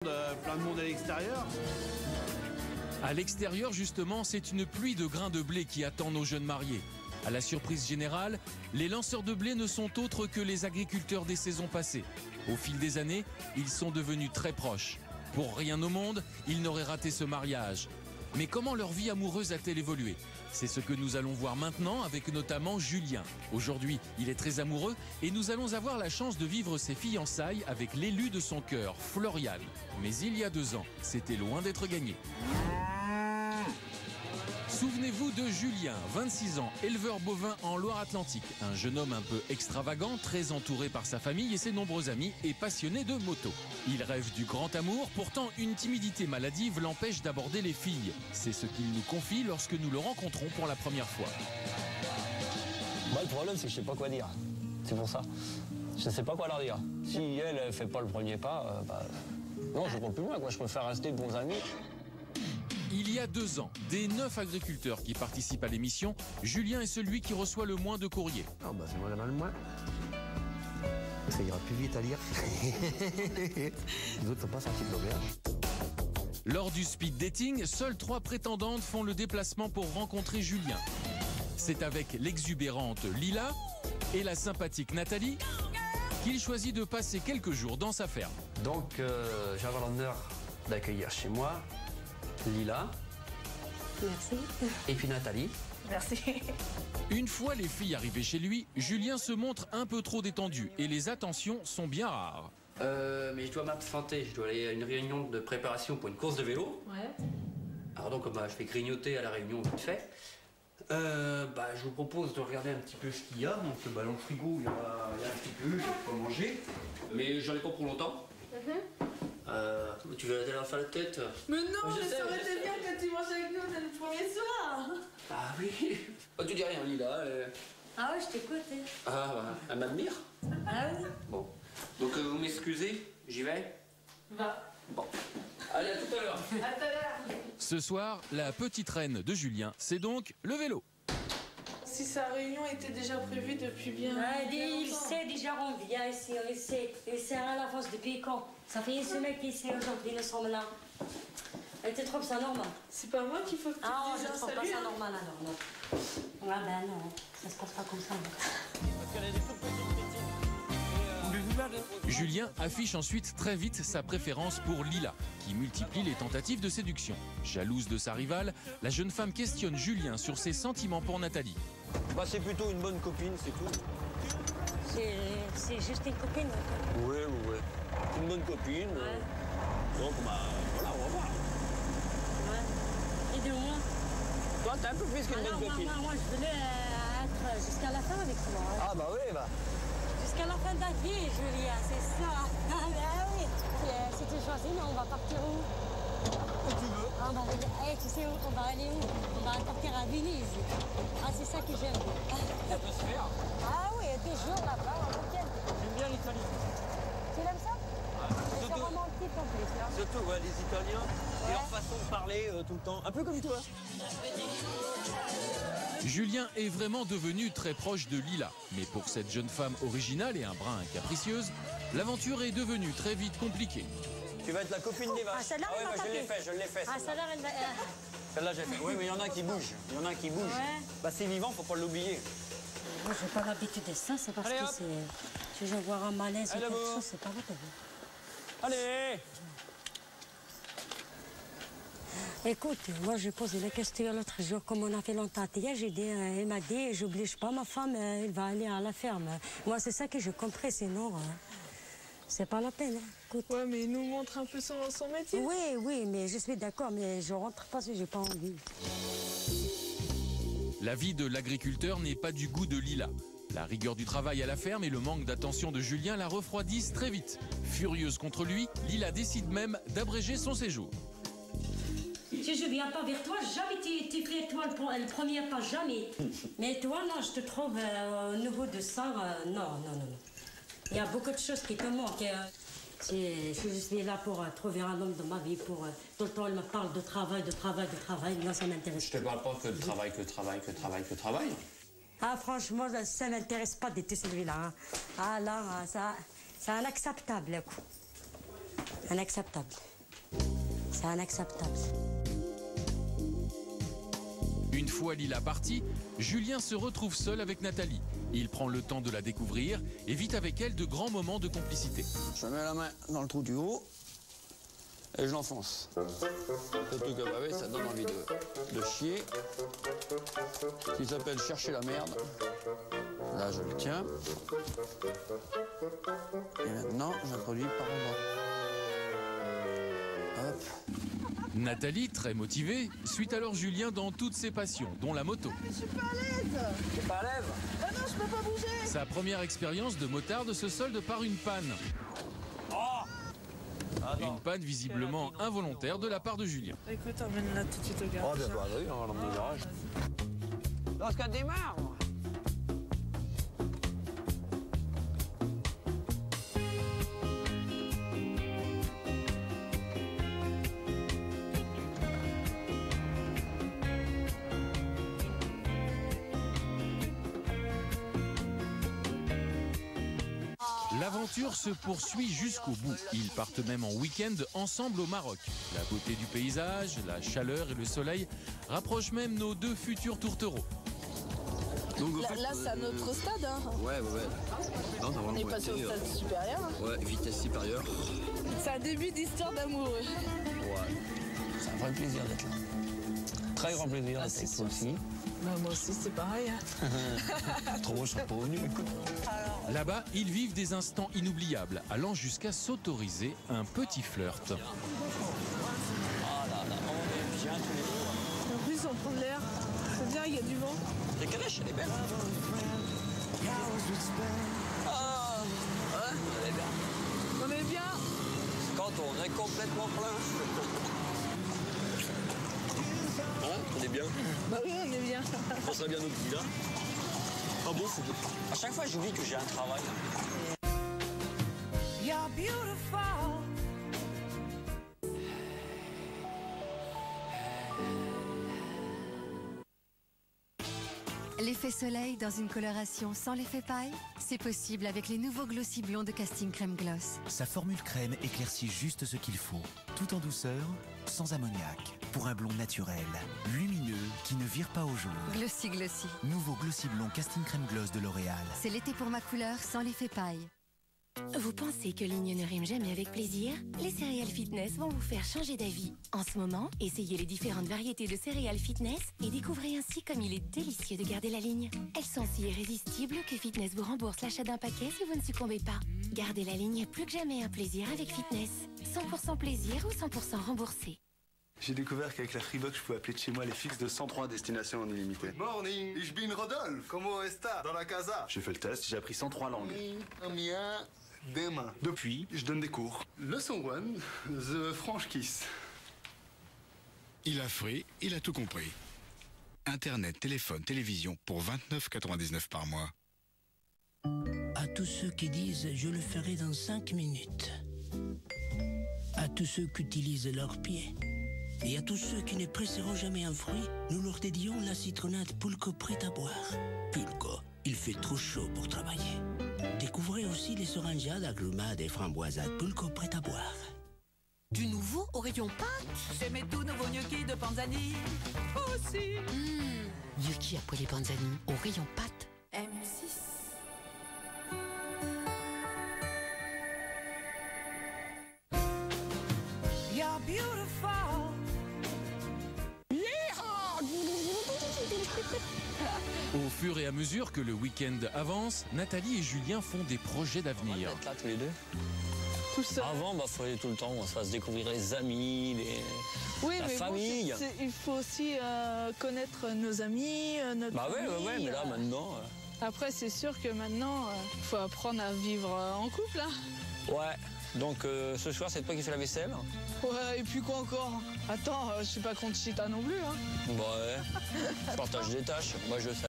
Plein de monde à l'extérieur. À l'extérieur, justement, c'est une pluie de grains de blé qui attend nos jeunes mariés. À la surprise générale, les lanceurs de blé ne sont autres que les agriculteurs des saisons passées. Au fil des années, ils sont devenus très proches. Pour rien au monde, ils n'auraient raté ce mariage. Mais comment leur vie amoureuse a-t-elle évolué? C'est ce que nous allons voir maintenant avec notamment Julien. Aujourd'hui, il est très amoureux et nous allons avoir la chance de vivre ses fiançailles avec l'élu de son cœur, Floriane. Mais il y a 2 ans, c'était loin d'être gagné. Souvenez-vous de Julien, 26 ans, éleveur bovin en Loire-Atlantique. Un jeune homme un peu extravagant, très entouré par sa famille et ses nombreux amis et passionné de moto. Il rêve du grand amour, pourtant une timidité maladive l'empêche d'aborder les filles. C'est ce qu'il nous confie lorsque nous le rencontrons pour la première fois. Le problème, c'est que je sais pas quoi dire. C'est pour ça. Je sais pas quoi leur dire. Si elle fait pas le premier pas, non, je compte plus loin, quoi. Je préfère rester bons amis. Il y a 2 ans, des 9 agriculteurs qui participent à l'émission, Julien est celui qui reçoit le moins de courriers. Ah bah c'est moi la mal moins. Ça ira plus vite à lire. Les autres sont pas sortis de l'auberge. Lors du speed dating, seules 3 prétendantes font le déplacement pour rencontrer Julien. C'est avec l'exubérante Lila et la sympathique Nathalie qu'il choisit de passer quelques jours dans sa ferme. Donc j'ai l'honneur d'accueillir chez moi Lila. Merci. Et puis Nathalie. Merci. Une fois les filles arrivées chez lui, Julien se montre un peu trop détendu et les attentions sont bien rares. Mais je dois m'absenter, je dois aller à une réunion de préparation pour une course de vélo. Ouais. Alors donc, je fais grignoter à la réunion vite fait. Je vous propose de regarder un petit peu ce qu'il y a. Donc, dans le frigo, il y a un petit peu, je peux manger. Mais j'en ai pas pour longtemps. Tu veux aller faire la tête? Mais non, mais ça aurait été bien que tu manges avec nous dès le premier soir. Ah oui. Tu dis rien, Lila. Ah ouais, je t'écoute. Elle m'admire. Ah oui. Bon. Donc, vous m'excusez, j'y vais? Va. Bon. Allez, à tout à l'heure. À tout à l'heure. Ce soir, la petite reine de Julien, c'est donc le vélo. Si sa réunion était déjà prévue depuis bien. Il sait déjà, on vient ici, il sait. Il sait à l'avance depuis quand? Ça fait 1 semaine qu'il sait aujourd'hui, nous sommes là. Et tu trouves ça normal? C'est pas moi qu'il faut que tu Ah, dises je un trouve pas salut, ça hein. normal alors, non. Ah ben non, ça se passe pas comme ça. Julien affiche ensuite très vite sa préférence pour Lila, qui multiplie les tentatives de séduction. Jalouse de sa rivale, la jeune femme questionne Julien sur ses sentiments pour Nathalie. C'est plutôt une bonne copine, c'est tout. C'est juste une copine. Oui. Une bonne copine. Ouais. Donc, voilà, on va voir. Ouais. Et de moi? Toi, t'es un peu plus qu'une bonne copine. Moi, je voulais être jusqu'à la fin avec toi. Hein. Ah, bah oui, Jusqu'à la fin de ta vie, Julien, c'est ça. Ah oui. Si tu choisis, on va partir où? où tu veux. Tu sais où? On va aller où? On va partir à Venise. Ah, c'est ça que j'aime. Ça peut se faire. Ah oui, 2 jours là-bas, en week-end. J'aime bien l'Italie. Tu l'aimes ça? C'est romantique en plus, hein. Surtout, les Italiens, et leur façon de parler tout le temps. Un peu comme toi. Julien est vraiment devenu très proche de Lila. Mais pour cette jeune femme originale et un brin capricieuse, l'aventure est devenue très vite compliquée. Tu vas être la copine des vaches. Ah, celle-là, ouais, je l'ai fait. Ah, celle-là, elle va... Celle-là, j'ai fait. Oui, mais il y en a qui bougent. Ouais. C'est vivant, faut pas l'oublier. Moi, j'ai pas l'habitude de ça, c'est parce Allez, que hop. c'est... Je vais voir un malaise ou Allez, quelque là-bas. chose, c'est pas vrai. Allez. Écoute, moi, j'ai posé la question l'autre jour, comme on a fait longtemps hier, elle m'a dit, j'oblige pas ma femme, elle va aller à la ferme. Moi, c'est ça que j'ai compris, sinon, c'est pas la peine. Écoute. Ouais, mais il nous montre un peu son métier. Oui, mais je suis d'accord, mais je rentre pas si j'ai pas envie. La vie de l'agriculteur n'est pas du goût de Lila. La rigueur du travail à la ferme et le manque d'attention de Julien la refroidissent très vite. Furieuse contre lui, Lila décide même d'abréger son séjour. Si je viens pas vers toi, jamais tu fais toi le premier pas, jamais. Mais toi, non, je te trouve au niveau de ça, non. Il y a beaucoup de choses qui te manquent. Je suis là pour trouver un homme dans ma vie, pour tout le temps, elle me parle de travail. Moi, ça m'intéresse. Je te parle pas que de travail. Ah, franchement, ça m'intéresse pas du tout celui-là. Hein. Ah là, ça, c'est inacceptable. Inacceptable. C'est unacceptable. Une fois Lila partie, Julien se retrouve seul avec Nathalie. Il prend le temps de la découvrir et vit avec elle de grands moments de complicité. Je mets la main dans le trou du haut et je l'enfonce. Surtout que bah oui, ça donne envie de chier. Qui s'appelle chercher la merde. Là, je le tiens. Et maintenant, j'introduis par en bas. Hop. Nathalie, très motivée, suit alors Julien dans toutes ses passions, dont la moto. Mais je suis pas à l'aise. T'es pas à l'aise? Ah non, je peux pas bouger. Sa première expérience de motarde se solde par une panne. Une panne visiblement involontaire de la part de Julien. Écoute, emmène-la tout de suite au Oh, garage. bien, bah oui, on va l'emmener au garage. Lorsqu'elle démarre. L'aventure se poursuit jusqu'au bout. Ils partent même en week-end ensemble au Maroc. La beauté du paysage, la chaleur et le soleil rapprochent même nos deux futurs tourtereaux. Donc, Là, c'est à notre stade. Hein. Ouais. Non, On est passé au stade supérieur. Ouais, vitesse supérieure. C'est un début d'histoire d'amoureux. Ouais. C'est un vrai plaisir d'être là. Très grand plaisir d'être avec toi aussi. Bah, moi aussi, c'est pareil. Hein. Trop, je serais pas venu. Là-bas, ils vivent des instants inoubliables, allant jusqu'à s'autoriser un petit flirt. Ah là là, on est bien tous les deux. En plus, on prend de l'air. C'est bien, il y a du vent. La calèche, elle est belle. Ah, ouais, elle est bien. On est bien. Quand on est complètement plein. Hein, on est bien. Bah oui, on est bien. On serait bien nos petits là. Ah bon, c'est... À chaque fois, j'oublie que j'ai un travail. You're beautiful. L'effet soleil dans une coloration sans l'effet paille, c'est possible avec les nouveaux Glossy Blonds de Casting Crème Gloss. Sa formule crème éclaircit juste ce qu'il faut, tout en douceur, sans ammoniac, pour un blond naturel, lumineux, qui ne vire pas au jaune. Glossy Glossy. Nouveau Glossy Blond Casting Crème Gloss de L'Oréal. C'est l'été pour ma couleur sans l'effet paille. Vous pensez que ligne ne rime jamais avec plaisir? Les céréales fitness vont vous faire changer d'avis. En ce moment, essayez les différentes variétés de céréales fitness et découvrez ainsi comme il est délicieux de garder la ligne. Elles sont si irrésistibles que Fitness vous rembourse l'achat d'un paquet si vous ne succombez pas. Gardez la ligne plus que jamais un plaisir avec Fitness. 100% plaisir ou 100% remboursé. J'ai découvert qu'avec la Freebox, je pouvais appeler de chez moi les fixes de 103 destinations en illimité. Morning, ich bin Rodolphe. Como está? Dans la casa. J'ai fait le test, j'ai appris 103 langues. Mien, demain. Depuis, je donne des cours. Leçon 1, The French Kiss. Il a frais, il a tout compris. Internet, téléphone, télévision pour 29,99 par mois. À tous ceux qui disent « je le ferai dans 5 minutes ». À tous ceux qui utilisent leurs pieds. Et à tous ceux qui ne presseront jamais un fruit, nous leur dédions la citronnade Pulco prête à boire. Pulco, il fait trop chaud pour travailler. Découvrez aussi les orangeades, agrumades et framboisades Pulco prête à boire. Du nouveau au rayon pâtes. C'est mes tout nouveaux gnocchis de Panzani. Aussi. Gnocchi après les Panzani au rayon pâtes. M6. You're beautiful. Au fur et à mesure que le week-end avance, Nathalie et Julien font des projets d'avenir. On va être là tous les deux. Tout seul. Avant, il fallait tout le temps, on se fasse découvrir les amis, la mais famille. Bon, il faut aussi connaître nos amis, notre famille. Ouais, mais là, maintenant... Après, c'est sûr que maintenant, il faut apprendre à vivre en couple. Hein. Ouais, donc ce soir, c'est toi qui fais la vaisselle. Ouais, et puis quoi encore? Attends, je suis pas Conchita non plus. Hein. Ouais, je partage des tâches. Moi, je sais.